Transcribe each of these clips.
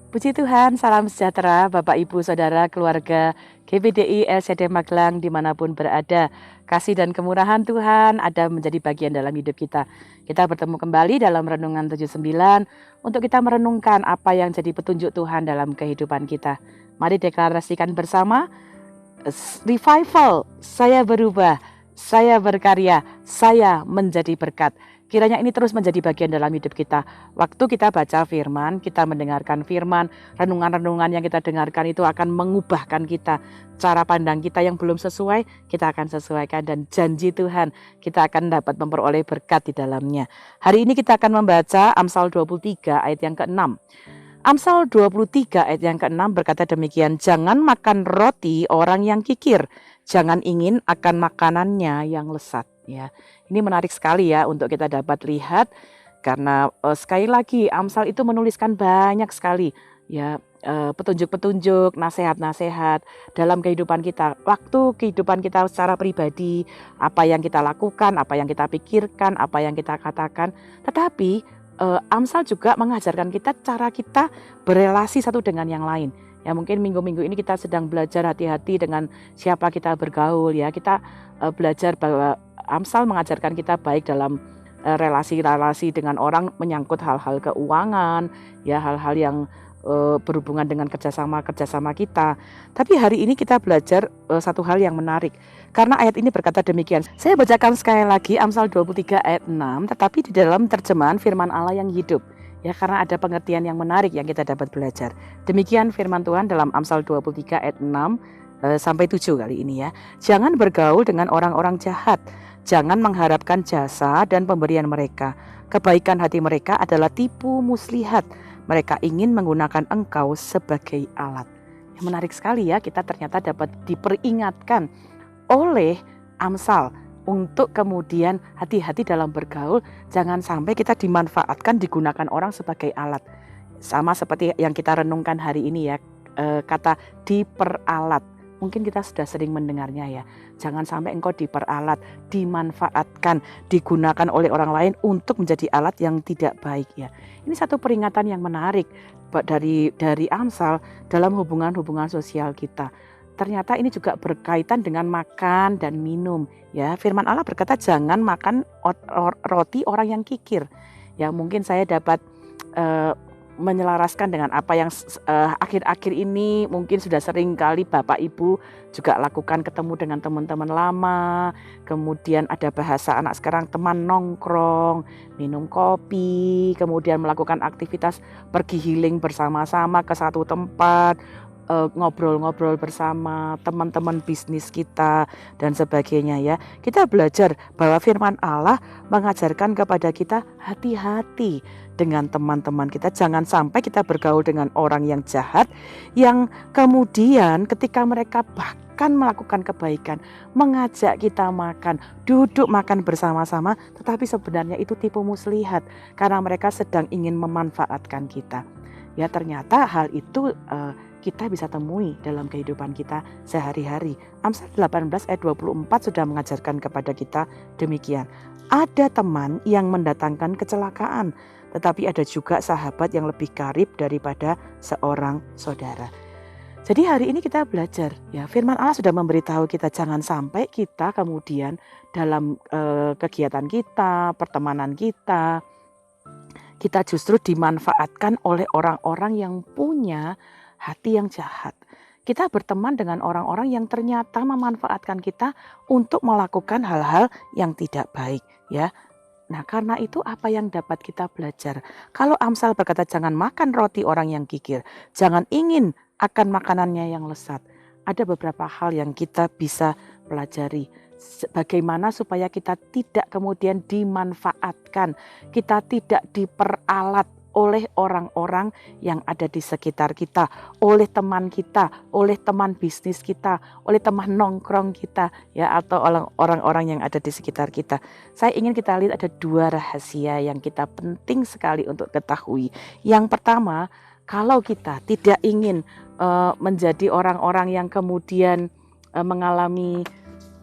Puji Tuhan, salam sejahtera Bapak Ibu Saudara keluarga GBDI LCD Magelang dimanapun berada. Kasih dan kemurahan Tuhan ada menjadi bagian dalam hidup kita. Kita bertemu kembali dalam Renungan 79 untuk kita merenungkan apa yang jadi petunjuk Tuhan dalam kehidupan kita. Mari deklarasikan bersama, revival, saya berubah, saya berkarya, saya menjadi berkat. Kiranya ini terus menjadi bagian dalam hidup kita. Waktu kita baca firman, kita mendengarkan firman, renungan-renungan yang kita dengarkan itu akan mengubahkan kita. Cara pandang kita yang belum sesuai, kita akan sesuaikan. Dan janji Tuhan, kita akan dapat memperoleh berkat di dalamnya. Hari ini kita akan membaca Amsal 23 ayat yang ke-6. Amsal 23 ayat yang ke-6 berkata demikian, jangan makan roti orang yang kikir, jangan ingin akan makanannya yang lesat. Ya, ini menarik sekali ya untuk kita dapat lihat karena sekali lagi Amsal itu menuliskan banyak sekali ya petunjuk-petunjuk, nasihat-nasihat dalam kehidupan kita. Waktu kehidupan kita secara pribadi, apa yang kita lakukan, apa yang kita pikirkan, apa yang kita katakan. Tetapi Amsal juga mengajarkan kita cara kita berelasi satu dengan yang lain. Ya mungkin minggu-minggu ini kita sedang belajar hati-hati dengan siapa kita bergaul ya. Kita belajar bahwa Amsal mengajarkan kita baik dalam relasi-relasi dengan orang menyangkut hal-hal keuangan, ya hal-hal yang berhubungan dengan kerjasama kita. Tapi hari ini kita belajar satu hal yang menarik. Karena ayat ini berkata demikian. Saya bacakan sekali lagi Amsal 23 ayat 6, tetapi di dalam terjemahan firman Allah yang hidup. Ya, karena ada pengertian yang menarik yang kita dapat belajar. Demikian firman Tuhan dalam Amsal 23 ayat 6 sampai 7 kali ini ya. Jangan bergaul dengan orang-orang jahat. Jangan mengharapkan jasa dan pemberian mereka. Kebaikan hati mereka adalah tipu muslihat. Mereka ingin menggunakan engkau sebagai alat. Yang menarik sekali ya, kita ternyata dapat diperingatkan oleh Amsal untuk kemudian hati-hati dalam bergaul. Jangan sampai kita dimanfaatkan, digunakan orang sebagai alat. Sama seperti yang kita renungkan hari ini ya, kata diperalat. Mungkin kita sudah sering mendengarnya ya. Jangan sampai engkau diperalat, dimanfaatkan, digunakan oleh orang lain untuk menjadi alat yang tidak baik ya. Ini satu peringatan yang menarik dari Amsal dalam hubungan-hubungan sosial kita. Ternyata ini juga berkaitan dengan makan dan minum ya. Firman Allah berkata jangan makan roti orang yang kikir. Ya mungkin saya dapat menyelaraskan dengan apa yang akhir-akhir ini mungkin sudah sering kali Bapak Ibu juga lakukan, ketemu dengan teman-teman lama, kemudian ada bahasa anak sekarang teman nongkrong, minum kopi, kemudian melakukan aktivitas pergi healing bersama-sama ke satu tempat, ngobrol-ngobrol bersama teman-teman bisnis kita dan sebagainya ya. Kita belajar bahwa firman Allah mengajarkan kepada kita hati-hati dengan teman-teman kita. Jangan sampai kita bergaul dengan orang yang jahat, yang kemudian ketika mereka bahkan melakukan kebaikan, mengajak kita makan, duduk makan bersama-sama, tetapi sebenarnya itu tipu muslihat karena mereka sedang ingin memanfaatkan kita. Ya ternyata hal itu kita bisa temui dalam kehidupan kita sehari-hari. Amsal 18 ayat 24 sudah mengajarkan kepada kita demikian. Ada teman yang mendatangkan kecelakaan, tetapi ada juga sahabat yang lebih karib daripada seorang saudara. Jadi hari ini kita belajar ya, firman Allah sudah memberitahu kita jangan sampai kita kemudian dalam kegiatan kita, pertemanan kita justru dimanfaatkan oleh orang-orang yang punya hati yang jahat. Kita berteman dengan orang-orang yang ternyata memanfaatkan kita untuk melakukan hal-hal yang tidak baik ya. Nah karena itu apa yang dapat kita belajar? Kalau Amsal berkata jangan makan roti orang yang kikir, jangan ingin akan makanannya yang lesat. Ada beberapa hal yang kita bisa pelajari. Bagaimana supaya kita tidak kemudian dimanfaatkan, kita tidak diperalat oleh orang-orang yang ada di sekitar kita, oleh teman kita, oleh teman bisnis kita, oleh teman nongkrong kita ya, atau orang-orang yang ada di sekitar kita. Saya ingin kita lihat ada dua rahasia yang kita penting sekali untuk ketahui. Yang pertama, kalau kita tidak ingin menjadi orang-orang yang kemudian mengalami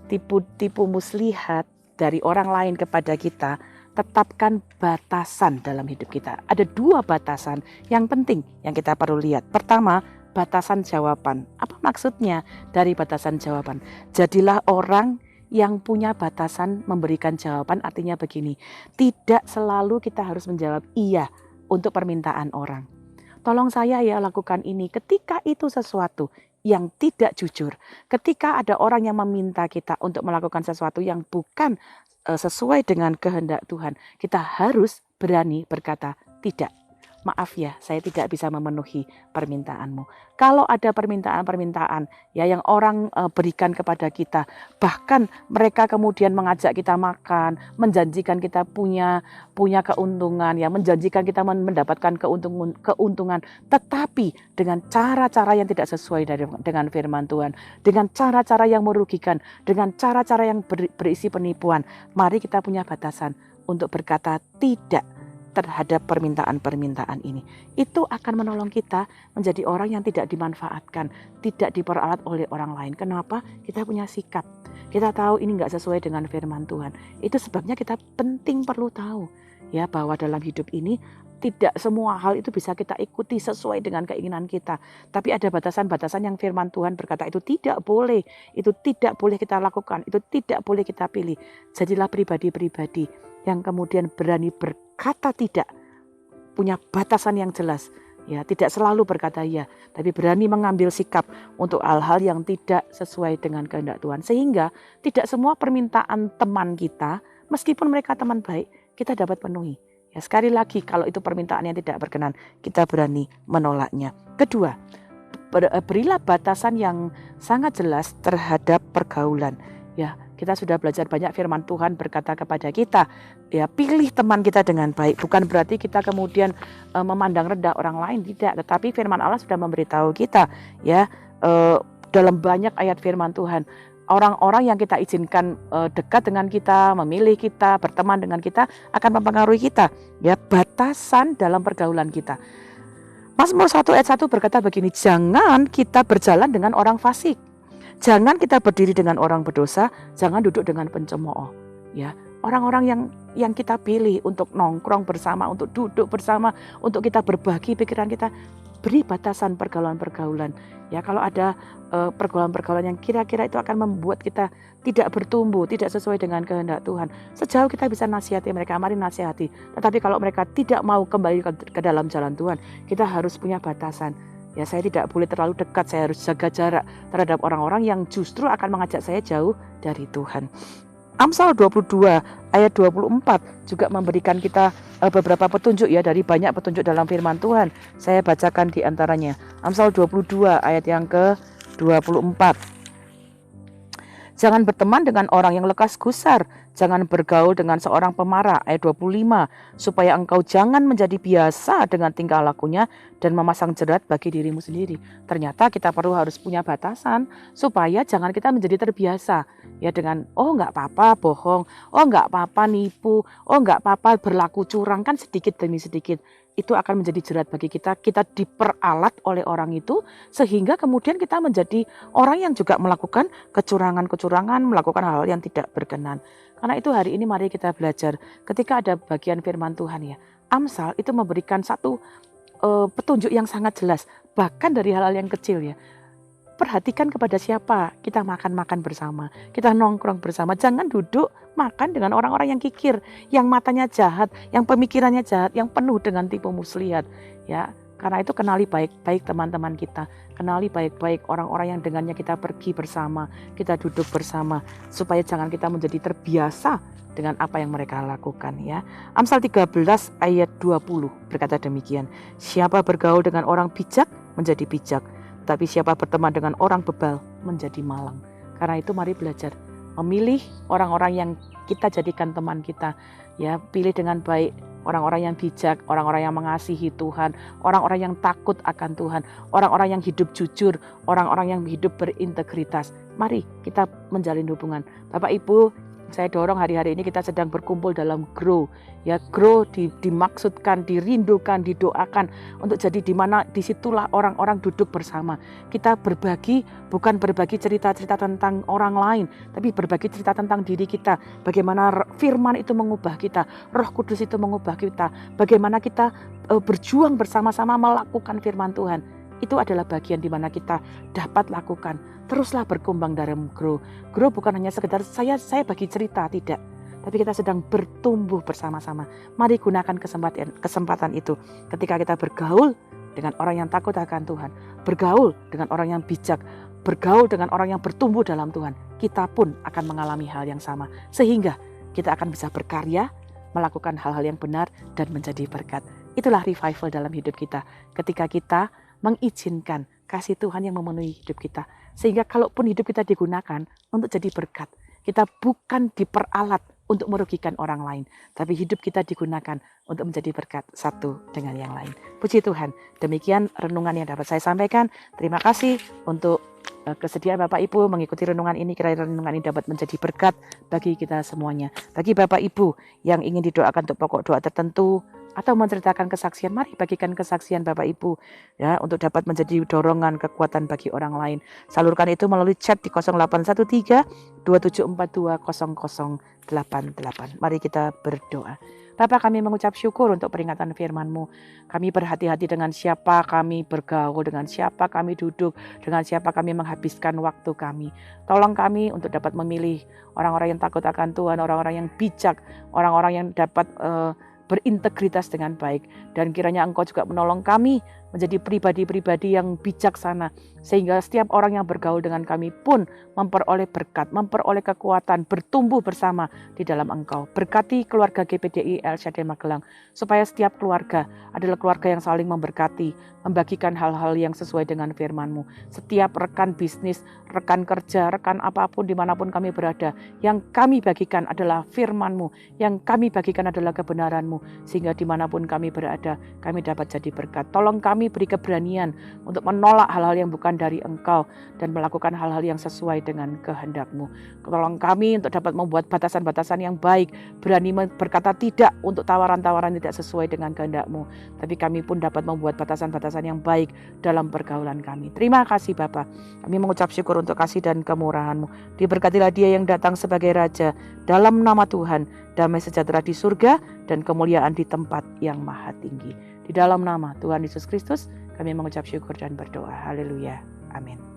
tipu muslihat dari orang lain kepada kita, tetapkan batasan dalam hidup kita. Ada 2 batasan yang penting yang kita perlu lihat. Pertama, batasan jawaban. Apa maksudnya dari batasan jawaban? Jadilah orang yang punya batasan memberikan jawaban. Artinya begini, tidak selalu kita harus menjawab iya untuk permintaan orang. Tolong saya ya lakukan ini ketika itu sesuatu yang tidak jujur. Ketika ada orang yang meminta kita untuk melakukan sesuatu yang bukan sesuai dengan kehendak Tuhan, kita harus berani berkata tidak. Maaf ya, saya tidak bisa memenuhi permintaanmu. Kalau ada permintaan-permintaan ya yang orang berikan kepada kita, bahkan mereka kemudian mengajak kita makan, menjanjikan kita punya keuntungan, ya menjanjikan kita mendapatkan keuntungan, tetapi dengan cara-cara yang tidak sesuai dengan firman Tuhan, dengan cara-cara yang merugikan, dengan cara-cara yang berisi penipuan, mari kita punya batasan untuk berkata tidak terhadap permintaan-permintaan ini. Itu akan menolong kita menjadi orang yang tidak dimanfaatkan, tidak diperalat oleh orang lain. Kenapa? Kita punya sikap. Kita tahu ini nggak sesuai dengan firman Tuhan. Itu sebabnya kita penting perlu tahu ya bahwa dalam hidup ini tidak semua hal itu bisa kita ikuti sesuai dengan keinginan kita. Tapi ada batasan-batasan yang firman Tuhan berkata itu tidak boleh. Itu tidak boleh kita lakukan. Itu tidak boleh kita pilih. Jadilah pribadi-pribadi yang kemudian berani berkata tidak, punya batasan yang jelas. Ya, tidak selalu berkata ya, tapi berani mengambil sikap untuk hal-hal yang tidak sesuai dengan kehendak Tuhan. Sehingga tidak semua permintaan teman kita, meskipun mereka teman baik, kita dapat penuhi. Ya, sekali lagi kalau itu permintaan yang tidak berkenan, kita berani menolaknya. Kedua, berilah batasan yang sangat jelas terhadap pergaulan. Ya, kita sudah belajar banyak firman Tuhan berkata kepada kita, ya pilih teman kita dengan baik. Bukan berarti kita kemudian memandang rendah orang lain, tidak. Tetapi firman Allah sudah memberitahu kita, ya dalam banyak ayat firman Tuhan, orang-orang yang kita izinkan dekat dengan kita, memilih kita, berteman dengan kita, akan mempengaruhi kita. Ya, batasan dalam pergaulan kita. Mazmur 1 ayat 1 berkata begini, jangan kita berjalan dengan orang fasik. Jangan kita berdiri dengan orang berdosa, jangan duduk dengan pencemooh. Ya, orang-orang yang kita pilih untuk nongkrong bersama, untuk duduk bersama, untuk kita berbagi pikiran kita, beri batasan pergaulan-pergaulan. Ya, kalau ada pergaulan-pergaulan yang kira-kira itu akan membuat kita tidak bertumbuh, tidak sesuai dengan kehendak Tuhan. Sejauh kita bisa nasihati mereka, mari nasihati. Tetapi kalau mereka tidak mau kembali ke dalam jalan Tuhan, kita harus punya batasan. Ya, saya tidak boleh terlalu dekat, saya harus jaga jarak terhadap orang-orang yang justru akan mengajak saya jauh dari Tuhan. Amsal 22 ayat 24 juga memberikan kita beberapa petunjuk ya dari banyak petunjuk dalam firman Tuhan. Saya bacakan di antaranya. Amsal 22 ayat yang ke-24. Jangan berteman dengan orang yang lekas gusar. Jangan bergaul dengan seorang pemarah, ayat 25, supaya engkau jangan menjadi biasa dengan tingkah lakunya dan memasang jerat bagi dirimu sendiri. Ternyata kita perlu harus punya batasan supaya jangan kita menjadi terbiasa ya dengan nggak apa-apa bohong, nggak apa-apa nipu, nggak apa-apa berlaku curang, kan sedikit demi sedikit. Itu akan menjadi jerat bagi kita diperalat oleh orang itu sehingga kemudian kita menjadi orang yang juga melakukan kecurangan-kecurangan, melakukan hal-hal yang tidak berkenan. Karena itu hari ini mari kita belajar ketika ada bagian firman Tuhan ya. Amsal itu memberikan satu petunjuk yang sangat jelas bahkan dari hal-hal yang kecil ya. Perhatikan kepada siapa kita makan-makan bersama, kita nongkrong bersama. Jangan duduk makan dengan orang-orang yang kikir, yang matanya jahat, yang pemikirannya jahat, yang penuh dengan tipu muslihat. Ya, karena itu kenali baik-baik teman-teman kita, kenali baik-baik orang-orang yang dengannya kita pergi bersama, kita duduk bersama, supaya jangan kita menjadi terbiasa dengan apa yang mereka lakukan ya. Amsal 13 ayat 20 berkata demikian. Siapa bergaul dengan orang bijak menjadi bijak, tapi siapa berteman dengan orang bebal menjadi malang. Karena itu mari belajar memilih orang-orang yang kita jadikan teman kita. Ya, pilih dengan baik orang-orang yang bijak, orang-orang yang mengasihi Tuhan, orang-orang yang takut akan Tuhan, orang-orang yang hidup jujur, orang-orang yang hidup berintegritas. Mari kita menjalin hubungan. Bapak Ibu, Saya dorong hari-hari ini kita sedang berkumpul dalam grow. Ya, grow dimaksudkan, dirindukan, didoakan untuk jadi di mana disitulah orang-orang duduk bersama. Kita berbagi, bukan berbagi cerita-cerita tentang orang lain, tapi berbagi cerita tentang diri kita. Bagaimana firman itu mengubah kita, Roh Kudus itu mengubah kita. Bagaimana kita berjuang bersama-sama melakukan firman Tuhan. Itu adalah bagian di mana kita dapat lakukan. Teruslah berkembang dalam grow. Grow bukan hanya sekedar saya bagi cerita, tidak. Tapi kita sedang bertumbuh bersama-sama. Mari gunakan kesempatan itu ketika kita bergaul dengan orang yang takut akan Tuhan, bergaul dengan orang yang bijak, bergaul dengan orang yang bertumbuh dalam Tuhan. Kita pun akan mengalami hal yang sama. Sehingga kita akan bisa berkarya, melakukan hal-hal yang benar dan menjadi berkat. Itulah revival dalam hidup kita. Ketika kita mengizinkan kasih Tuhan yang memenuhi hidup kita. Sehingga kalaupun hidup kita digunakan untuk jadi berkat, kita bukan diperalat untuk merugikan orang lain, tapi hidup kita digunakan untuk menjadi berkat satu dengan yang lain. Puji Tuhan, demikian renungan yang dapat saya sampaikan. Terima kasih untuk kesediaan Bapak Ibu mengikuti renungan ini. Kiranya renungan ini dapat menjadi berkat bagi kita semuanya. Bagi Bapak Ibu yang ingin didoakan untuk pokok doa tertentu, atau menceritakan kesaksian, mari bagikan kesaksian Bapak Ibu ya untuk dapat menjadi dorongan kekuatan bagi orang lain. Salurkan itu melalui chat di 0813 2742 0088. Mari kita berdoa. Bapak, kami mengucap syukur untuk peringatan firman-Mu. Kami berhati-hati dengan siapa kami bergaul, dengan siapa kami duduk, dengan siapa kami menghabiskan waktu kami. Tolong kami untuk dapat memilih orang-orang yang takut akan Tuhan, orang-orang yang bijak, orang-orang yang dapat berintegritas dengan baik. Dan kiranya Engkau juga menolong kami menjadi pribadi-pribadi yang bijaksana, sehingga setiap orang yang bergaul dengan kami pun memperoleh berkat, memperoleh kekuatan, bertumbuh bersama di dalam Engkau. Berkati keluarga GPDI El Shaddai Magelang, supaya setiap keluarga adalah keluarga yang saling memberkati, membagikan hal-hal yang sesuai dengan firman-Mu. Setiap rekan bisnis, rekan kerja, rekan apapun dimanapun kami berada, yang kami bagikan adalah firman-Mu, yang kami bagikan adalah kebenaran-Mu, sehingga dimanapun kami berada, kami dapat jadi berkat. Tolong kami beri keberanian untuk menolak hal-hal yang bukan dari Engkau dan melakukan hal-hal yang sesuai dengan kehendak-Mu. Tolong kami untuk dapat membuat batasan-batasan yang baik, berani berkata tidak untuk tawaran-tawaran tidak sesuai dengan kehendak-Mu. Tapi kami pun dapat membuat batasan-batasan yang baik dalam pergaulan kami. Terima kasih Bapa. Kami mengucap syukur untuk kasih dan kemurahan-Mu. Diberkatilah dia yang datang sebagai Raja, dalam nama Tuhan, damai sejahtera di surga dan kemuliaan di tempat yang maha tinggi. Di dalam nama Tuhan Yesus Kristus, kami mengucap syukur dan berdoa. Haleluya. Amin.